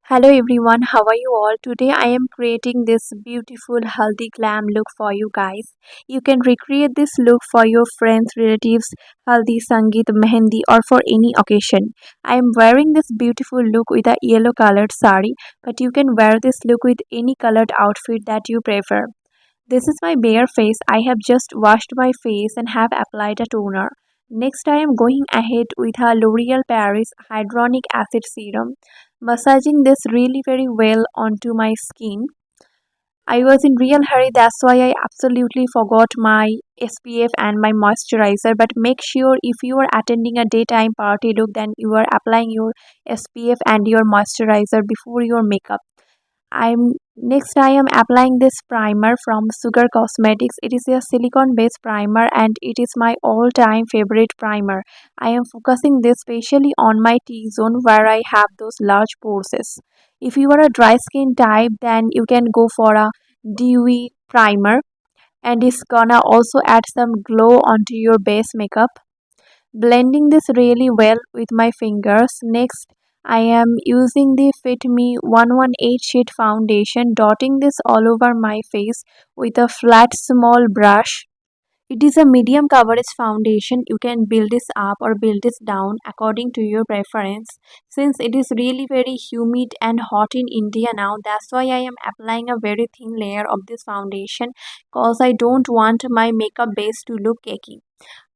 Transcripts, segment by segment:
Hello everyone, how are you all? Today I am creating this beautiful Haldi glam look for you guys. You can recreate this look for your friends, relatives, Haldi, Sangeet, Mehendi or for any occasion. I am wearing this beautiful look with a yellow colored sari, but you can wear this look with any colored outfit that you prefer. This is my bare face. I have just washed my face and have applied a toner. Next I am going ahead with a L'Oreal Paris Hyaluronic Acid Serum, massaging this really very well onto my skin. I was in real hurry, that's why I absolutely forgot my SPF and my moisturizer. But make sure if you are attending a daytime party look, then you are applying your SPF and your moisturizer before your makeup. I am applying this primer from Sugar Cosmetics. It is a silicone based primer and it is my all time favorite primer. I am focusing this specially on my T zone where I have those large pores. If you are a dry skin type, then you can go for a dewy primer, and it's gonna also add some glow onto your base makeup. Blending this really well with my fingers. Next, I am using the Fit Me 118 shade foundation, dotting this all over my face with a flat small brush. It is a medium coverage foundation. You can build this up or build this down according to your preference. Since it is really very humid and hot in India now, that's why I am applying a very thin layer of this foundation because I don't want my makeup base to look cakey.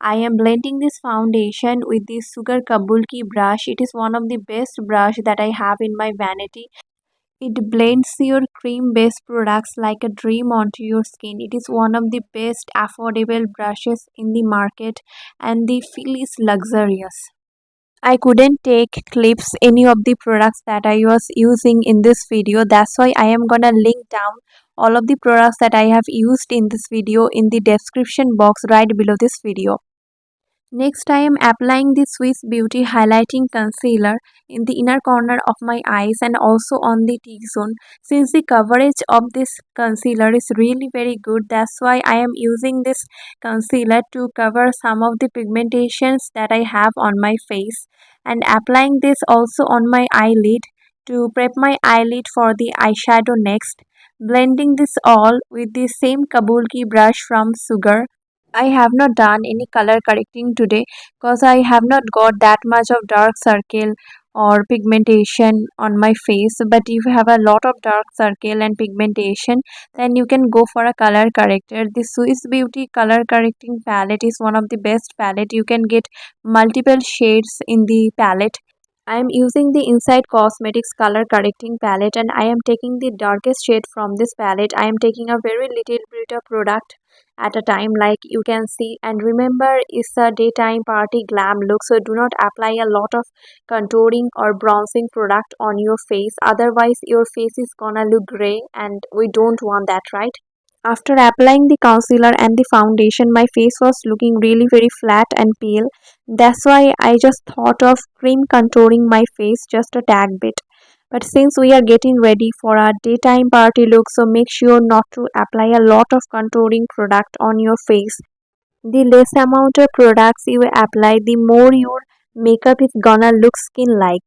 I am blending this foundation with this Sugar Kabuki brush. It is one of the best brush that I have in my vanity. It blends your cream-based products like a dream onto your skin. It is one of the best affordable brushes in the market and the feel is luxurious. I couldn't take clips any of the products that I was using in this video. That's why I am gonna link down all of the products that I have used in this video in the description box right below this video. Next, I am applying the Swiss Beauty Highlighting Concealer in the inner corner of my eyes and also on the T-zone. Since the coverage of this concealer is really very good, that's why I am using this concealer to cover some of the pigmentations that I have on my face, and applying this also on my eyelid to prep my eyelid for the eyeshadow next. Blending this all with the same Kabuki brush from Sugar. I have not done any color correcting today because I have not got that much of dark circle or pigmentation on my face. But if you have a lot of dark circle and pigmentation, then you can go for a color corrector. The Swiss Beauty color correcting palette is one of the best palette. You can get multiple shades in the palette. I am using the Inside Cosmetics color correcting palette and I am taking the darkest shade from this palette. I am taking a very little bit of product at a time like you can see, and remember it's a daytime party glam look, so do not apply a lot of contouring or bronzing product on your face, otherwise your face is gonna look gray and we don't want that, right? After applying the concealer and the foundation, my face was looking really very flat and pale. That's why I just thought of cream contouring my face just a tad bit. But since we are getting ready for our daytime party look, so make sure not to apply a lot of contouring product on your face. The less amount of products you apply, the more your makeup is gonna look skin like.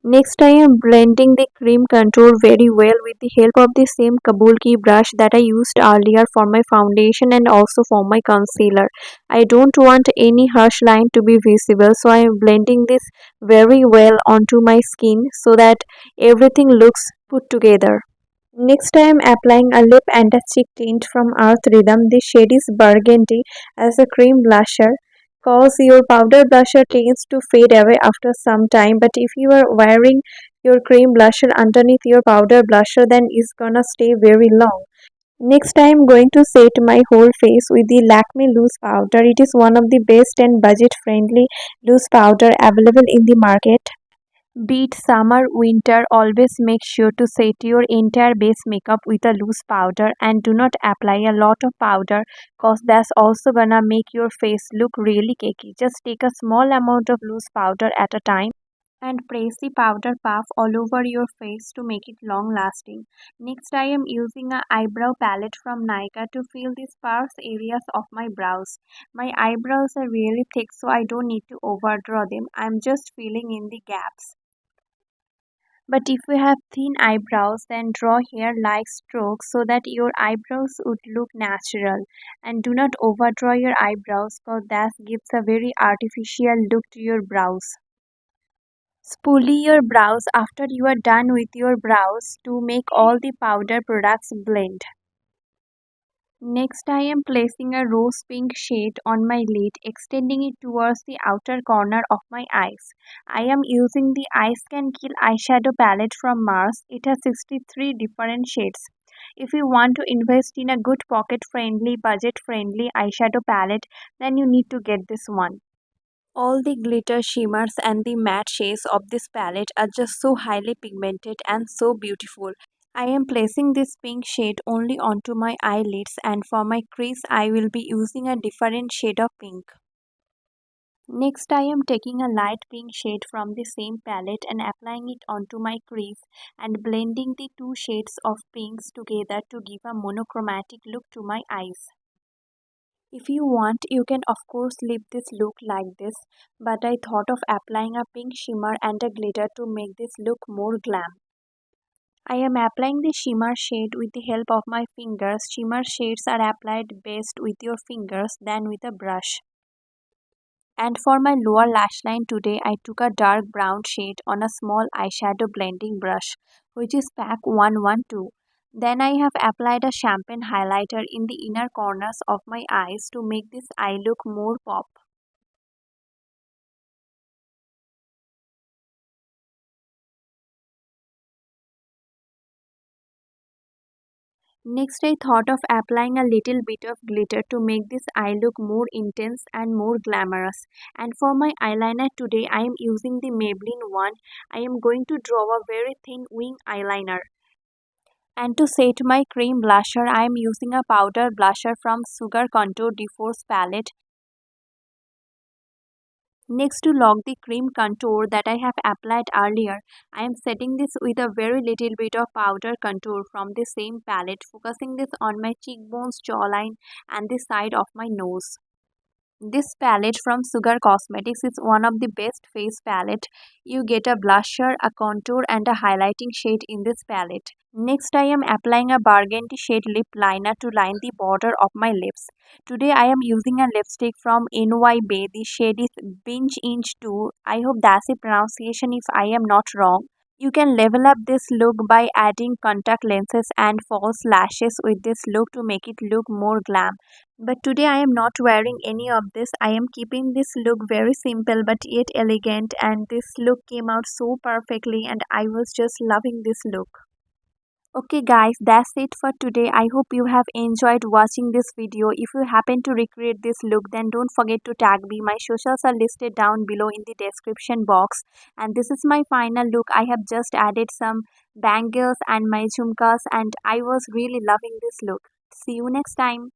Next, I am blending the cream contour very well with the help of the same Kabuki brush that I used earlier for my foundation and also for my concealer. I don't want any harsh line to be visible, so I am blending this very well onto my skin so that everything looks put together. Next, I am applying a lip and a cheek tint from Earth Rhythm. The shade is Burgundy as a cream blusher. Cause your powder blusher tends to fade away after some time, but if you are wearing your cream blusher underneath your powder blusher, then it's gonna stay very long. Next, I am going to set my whole face with the Lakme loose powder. It is one of the best and budget friendly loose powder available in the market. Be it summer, winter, always make sure to set your entire base makeup with a loose powder and do not apply a lot of powder cause that's also gonna make your face look really cakey. Just take a small amount of loose powder at a time and press the powder puff all over your face to make it long lasting. Next, I am using a eyebrow palette from Nykaa to fill the sparse areas of my brows. My eyebrows are really thick, so I don't need to overdraw them. I'm just filling in the gaps. But if you have thin eyebrows, then draw hair-like strokes so that your eyebrows would look natural. And do not overdraw your eyebrows because that gives a very artificial look to your brows. Spoolie your brows after you are done with your brows to make all the powder products blend. Next, I am placing a rose pink shade on my lid, extending it towards the outer corner of my eyes. I am using the Eyes Can Kill eyeshadow palette from Mars. It has 63 different shades. If you want to invest in a good pocket-friendly, budget-friendly eyeshadow palette, then you need to get this one. All the glitter shimmers and the matte shades of this palette are just so highly pigmented and so beautiful. I am placing this pink shade only onto my eyelids, and for my crease I will be using a different shade of pink. Next I am taking a light pink shade from the same palette and applying it onto my crease and blending the two shades of pinks together to give a monochromatic look to my eyes. If you want, you can of course leave this look like this, but I thought of applying a pink shimmer and a glitter to make this look more glam. I am applying the shimmer shade with the help of my fingers. Shimmer shades are applied best with your fingers than with a brush. And for my lower lash line today, I took a dark brown shade on a small eyeshadow blending brush, which is pack 112. Then I have applied a champagne highlighter in the inner corners of my eyes to make this eye look more pop. Next, I thought of applying a little bit of glitter to make this eye look more intense and more glamorous. And for my eyeliner today, I am using the Maybelline one. I am going to draw a very thin wing eyeliner. And to set my cream blusher, I am using a powder blusher from Sugar Contour Deforce palette. Next, to lock the cream contour that I have applied earlier, I am setting this with a very little bit of powder contour from the same palette, focusing this on my cheekbones, jawline and the side of my nose. This palette from Sugar Cosmetics is one of the best face palette. You get a blusher, a contour and a highlighting shade in this palette. Next, I am applying a burgundy shade lip liner to line the border of my lips. Today, I am using a lipstick from NYB. The shade is Binge-ing 2. I hope that's the pronunciation if I am not wrong. You can level up this look by adding contact lenses and false lashes with this look to make it look more glam. But today I am not wearing any of this. I am keeping this look very simple but yet elegant, and this look came out so perfectly and I was just loving this look. Okay guys, that's it for today. I hope you have enjoyed watching this video. If you happen to recreate this look, then don't forget to tag me. My socials are listed down below in the description box. And this is my final look. I have just added some bangles and my jhumkas, and I was really loving this look. See you next time.